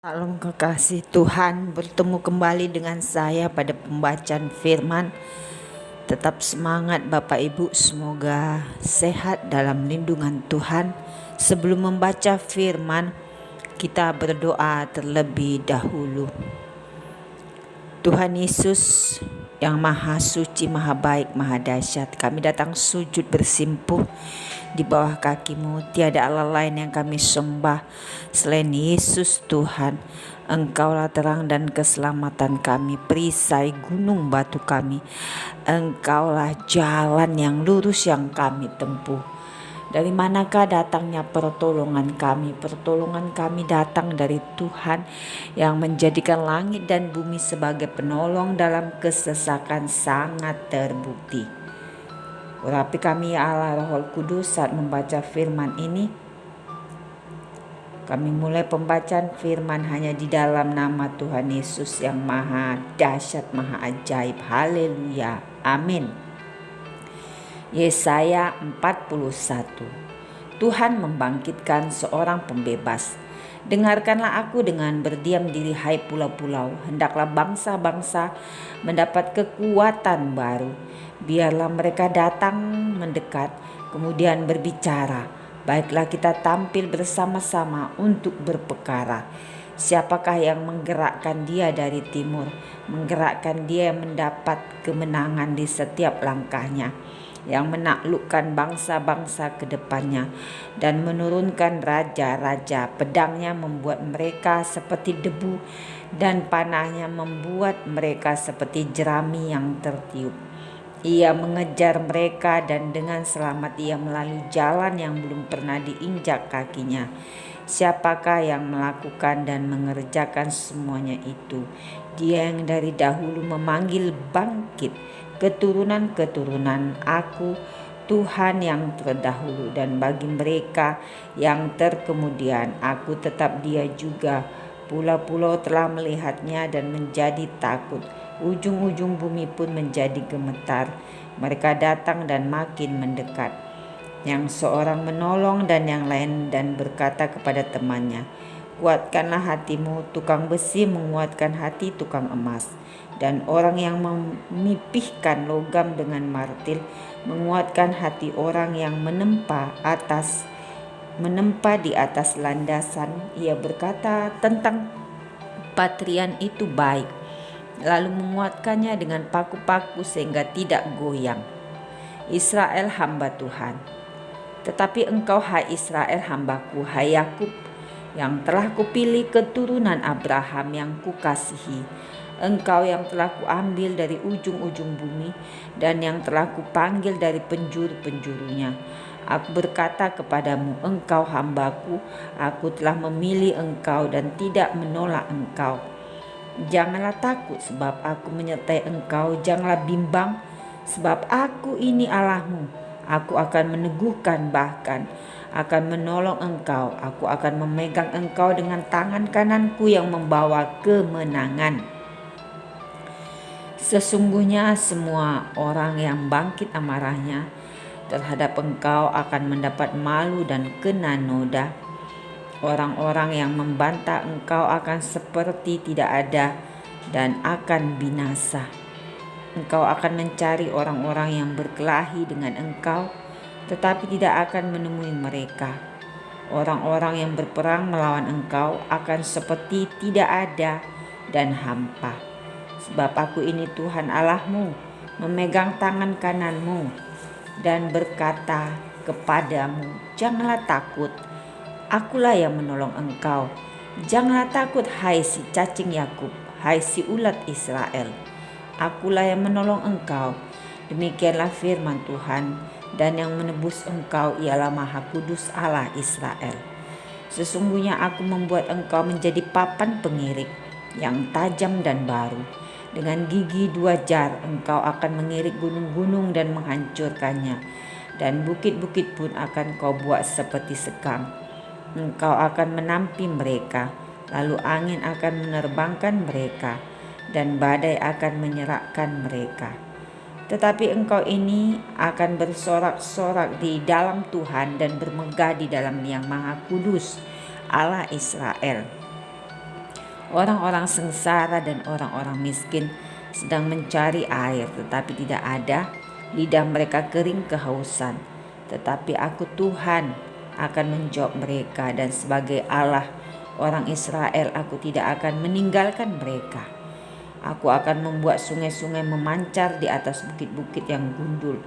Salam kekasih Tuhan, bertemu kembali dengan saya pada pembacaan firman. Tetap semangat Bapak Ibu, semoga sehat dalam lindungan Tuhan. Sebelum membaca firman, kita berdoa terlebih dahulu. Tuhan Yesus yang maha suci, maha baik, maha dahsyat, kami datang sujud bersimpuh di bawah kaki-Mu. Tiada Allah lain yang kami sembah selain Yesus Tuhan. Engkaulah terang dan keselamatan kami, perisai gunung batu kami. Engkaulah jalan yang lurus yang kami tempuh. Dari manakah datangnya pertolongan kami? Pertolongan kami datang dari Tuhan yang menjadikan langit dan bumi sebagai penolong dalam kesesakan sangat terbukti. Urapi kami ya Allah Roh Kudus saat membaca firman ini. Kami mulai pembacaan firman hanya di dalam nama Tuhan Yesus yang maha dahsyat, maha ajaib. Haleluya. Amin. Yesaya 41. Tuhan membangkitkan seorang pembebas. Dengarkanlah aku dengan berdiam diri, hai pulau-pulau. Hendaklah bangsa-bangsa mendapat kekuatan baru. Biarlah mereka datang mendekat, kemudian berbicara. Baiklah kita tampil bersama-sama untuk berpekara. Siapakah yang menggerakkan dia dari timur? Menggerakkan dia yang mendapat kemenangan di setiap langkahnya, yang menaklukkan bangsa-bangsa ke depannya dan menurunkan raja-raja. Pedangnya membuat mereka seperti debu dan panahnya membuat mereka seperti jerami yang tertiup. Ia mengejar mereka dan dengan selamat ia melalui jalan yang belum pernah diinjak kakinya. Siapakah yang melakukan dan mengerjakan semuanya itu? Dia yang dari dahulu memanggil bangkit keturunan-keturunan aku, Tuhan yang terdahulu, dan bagi mereka yang terkemudian aku tetap dia juga. Pulau-pulau telah melihatnya dan menjadi takut, ujung-ujung bumi pun menjadi gemetar. Mereka datang dan makin mendekat, yang seorang menolong dan yang lain dan berkata kepada temannya, kuatkanlah hatimu. Tukang besi menguatkan hati tukang emas, dan orang yang memipihkan logam dengan martil menguatkan hati orang yang menempa di atas landasan. Ia berkata tentang patrian itu baik, lalu menguatkannya dengan paku-paku sehingga tidak goyang. Israel hamba Tuhan. Tetapi engkau, hai Israel hambaku, hai Yakub yang telah kupilih, keturunan Abraham yang kukasihi, engkau yang telah kuambil dari ujung-ujung bumi dan yang telah kupanggil dari penjuru-penjurunya. Aku berkata kepadamu, engkau hambaku, aku telah memilih engkau dan tidak menolak engkau. Janganlah takut sebab aku menyertai engkau, janganlah bimbang sebab aku ini Allahmu. Aku akan meneguhkan, bahkan akan menolong engkau. Aku akan memegang engkau dengan tangan kananku yang membawa kemenangan. Sesungguhnya semua orang yang bangkit amarahnya terhadap engkau akan mendapat malu dan kena noda. Orang-orang yang membantah engkau akan seperti tidak ada dan akan binasa. Engkau akan mencari orang-orang yang berkelahi dengan engkau, tetapi tidak akan menemui mereka. Orang-orang yang berperang melawan engkau akan seperti tidak ada dan hampa. Sebab aku ini Tuhan Allahmu, memegang tangan kananmu dan berkata kepadamu, janganlah takut, akulah yang menolong engkau. Janganlah takut, hai si cacing Yakub, hai si ulat Israel, akulah yang menolong engkau. Demikianlah firman Tuhan, dan yang menebus engkau ialah Maha Kudus Allah Israel. Sesungguhnya aku membuat engkau menjadi papan pengirik yang tajam dan baru. Dengan gigi 2 jar engkau akan mengirik gunung-gunung dan menghancurkannya, dan bukit-bukit pun akan kau buat seperti sekam. Engkau akan menampi mereka, lalu angin akan menerbangkan mereka, dan badai akan menyerakkan mereka. Tetapi engkau ini akan bersorak-sorak di dalam Tuhan dan bermegah di dalam Yang Maha Kudus Allah Israel. Orang-orang sengsara dan orang-orang miskin sedang mencari air, tetapi tidak ada. Lidah mereka kering kehausan. Tetapi aku Tuhan akan menjawab mereka, dan sebagai Allah orang Israel aku tidak akan meninggalkan mereka. Aku akan membuat sungai-sungai memancar di atas bukit-bukit yang gundul,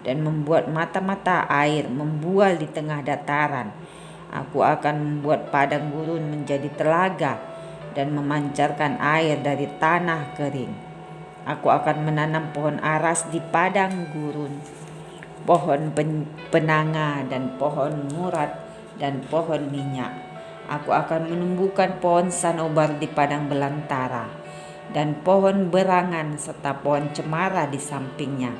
dan membuat mata-mata air membual di tengah dataran. Aku akan membuat padang gurun menjadi telaga dan memancarkan air dari tanah kering. Aku akan menanam pohon aras di padang gurun, pohon penanga dan pohon murad dan pohon minyak. Aku akan menumbuhkan pohon sanobar di padang belantara dan pohon berangan serta pohon cemara di sampingnya,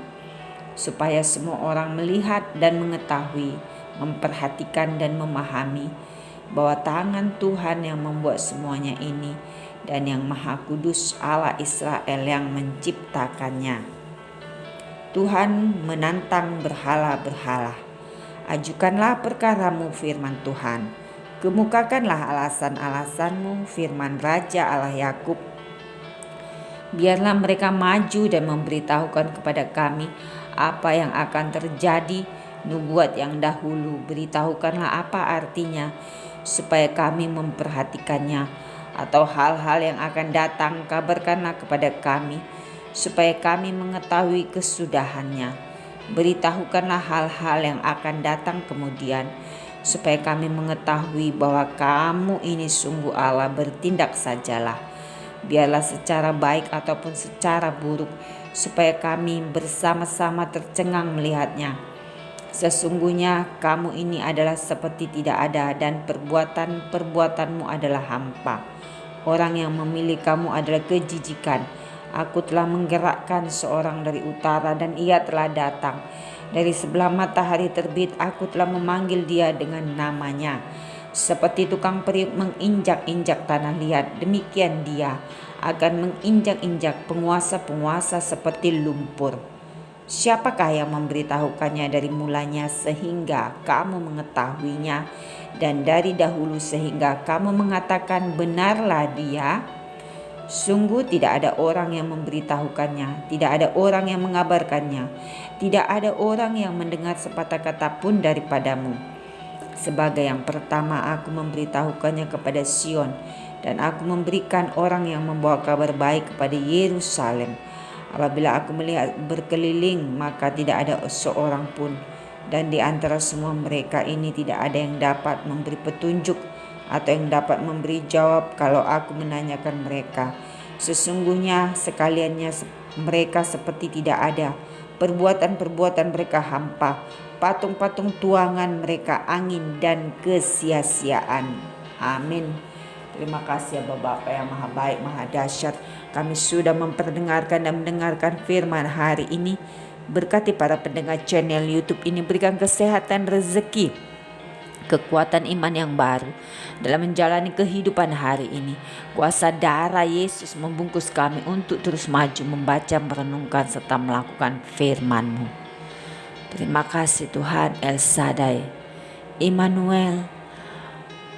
supaya semua orang melihat dan mengetahui, memperhatikan dan memahami bahwa tangan Tuhan yang membuat semuanya ini, dan yang Maha Kudus Allah Israel yang menciptakannya. Tuhan menantang berhala-berhala. Ajukanlah perkaramu, firman Tuhan. Kemukakanlah alasan-alasanmu, firman Raja Allah Yakub. Biarlah mereka maju dan memberitahukan kepada kami apa yang akan terjadi. Nubuat yang dahulu, beritahukanlah apa artinya, supaya kami memperhatikannya. Atau hal-hal yang akan datang, kabarkanlah kepada kami, supaya kami mengetahui kesudahannya. Beritahukanlah hal-hal yang akan datang kemudian, supaya kami mengetahui bahwa kamu ini sungguh Allah. Bertindak sajalah, biarlah secara baik ataupun secara buruk, supaya kami bersama-sama tercengang melihatnya. Sesungguhnya kamu ini adalah seperti tidak ada, dan perbuatan-perbuatanmu adalah hampa. Orang yang memilih kamu adalah kejijikan. Aku telah menggerakkan seorang dari utara, dan ia telah datang. Dari sebelah matahari terbit aku telah memanggil dia dengan namanya. Seperti tukang periuk menginjak-injak tanah liat, demikian dia akan menginjak-injak penguasa-penguasa seperti lumpur. Siapakah yang memberitahukannya dari mulanya sehingga kamu mengetahuinya, dan dari dahulu sehingga kamu mengatakan benarlah dia? Sungguh tidak ada orang yang memberitahukannya, tidak ada orang yang mengabarkannya, tidak ada orang yang mendengar sepatah kata pun daripadamu. Sebagai yang pertama aku memberitahukannya kepada Sion, dan aku memberikan orang yang membawa kabar baik kepada Yerusalem. Apabila aku melihat berkeliling, maka tidak ada seorang pun, dan di antara semua mereka ini tidak ada yang dapat memberi petunjuk atau yang dapat memberi jawab kalau aku menanyakan mereka. Sesungguhnya sekaliannya mereka seperti tidak ada, perbuatan-perbuatan mereka hampa, patung-patung tuangan mereka angin dan kesia-siaan. Amin. Terima kasih ya Bapak yang maha baik, maha dahsyat. Kami sudah memperdengarkan dan mendengarkan firman hari ini. Berkati para pendengar channel YouTube ini, berikan kesehatan, rezeki, kekuatan iman yang baru dalam menjalani kehidupan hari ini. Kuasa darah Yesus membungkus kami untuk terus maju, membaca, merenungkan, serta melakukan firman-Mu. Terima kasih Tuhan El Shaddai, Immanuel,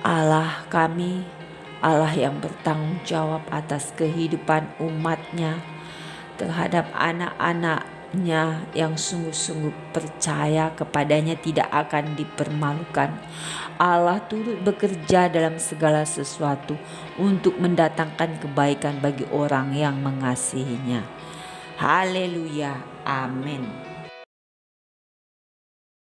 Allah kami, Allah yang bertanggung jawab atas kehidupan umat-Nya, terhadap anak-anak-Nya yang sungguh-sungguh percaya kepadanya tidak akan dipermalukan. Allah turut bekerja dalam segala sesuatu untuk mendatangkan kebaikan bagi orang yang mengasihinya. Haleluya, amin.